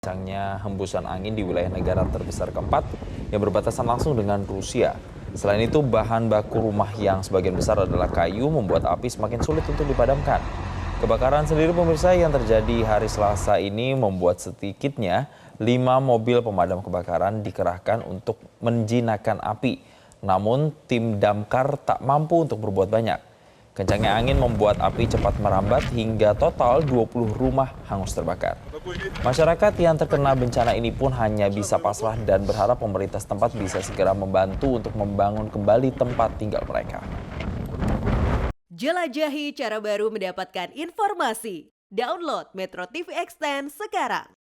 Kencangnya hembusan angin di wilayah negara terbesar keempat yang berbatasan langsung dengan Rusia. Selain itu, bahan baku rumah yang sebagian besar adalah kayu membuat api semakin sulit untuk dipadamkan. Kebakaran sendiri pemirsa yang terjadi hari Selasa ini membuat sedikitnya 5 mobil pemadam kebakaran dikerahkan untuk menjinakkan api. Namun tim damkar tak mampu untuk berbuat banyak. Kencangnya angin membuat api cepat merambat hingga total 20 rumah hangus terbakar. Masyarakat yang terkena bencana ini pun hanya bisa pasrah dan berharap pemerintah setempat bisa segera membantu untuk membangun kembali tempat tinggal mereka. Jelajahi cara baru mendapatkan informasi. Download Metro TV Extend sekarang.